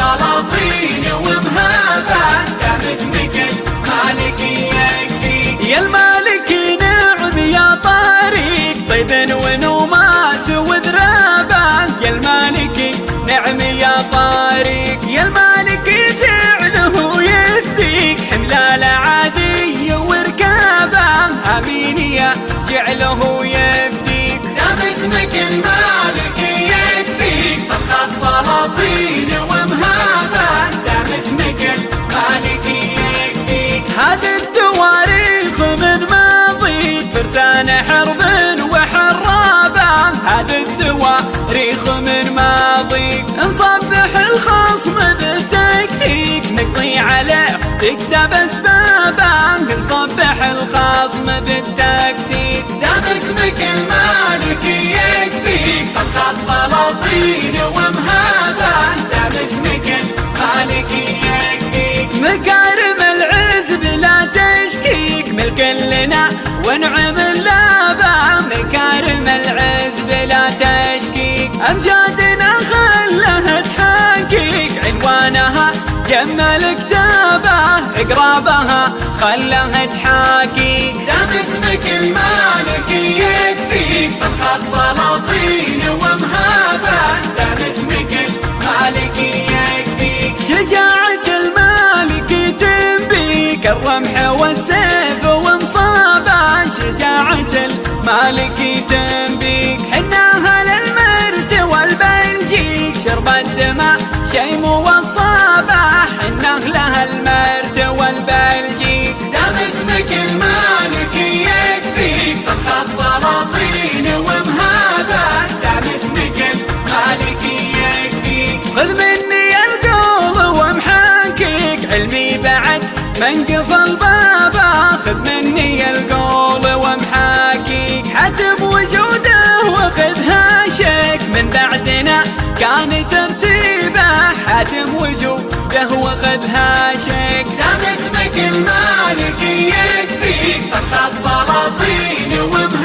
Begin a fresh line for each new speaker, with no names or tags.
سلاطين ومهابة، دام اسمك المالكي يكفيك.
يا المالكي نعم يا طريق طيب ونوماس وذرابة، يا المالكي نعم يا طريق، يا المالكي جعله يفديك حملال عادي وركابة، امين يا جعله يفديك.
دام اسمك المالكي يكفيك، طبخات سلاطين ومهابة، دام اسمك المالكي يكفيك.
هذه التواريخ من ماضيك فرسان حرب وحرابة، هذه التواريخ من ماضيك نصبح الخصم بالتكتيك، نقضي عليه تكتب اسبابه، نصبح الخصم بالتكتيك.
دام اسمك المالكي يكفيك، طبخات سلاطين ومهابة، دام اسمك المالكي يكفيك.
مكارم العز بلا تشكيك ملك لنا ونعم اللابة، مكارم العز بلا تشكيك أمجادنا خلها تحقيق، عنوانها جمل كتابة اقرابها خلها تحاكيك.
دام اسمك المالكي يكفيك، طبخات سلاطين ومهابة، دام اسمك المالكي يكفيك.
شجاعة المالكي تنبيك الرمح والسيف وانصابه، شجاعة المالكي تنبيك حناها للمرت والبلجيك، شرب الدماء شيم والصابه حناه لها المرت والبلجيك.
دام اسمك المالكي يكفيك، طبخات سلاطين ومهابة، دام اسمك المالكي يكفيك.
خذ مني القول ومحاكيك علمي بعد من قفل بابه، خذ مني القول ومحاكيك حتم وجوده وخذها شيك، من بعدنا كان ترتيبه حاتم وجوده وخذها شيك.
دام اسمك المالكي يكفيك، طبخات سلاطين ومهابة،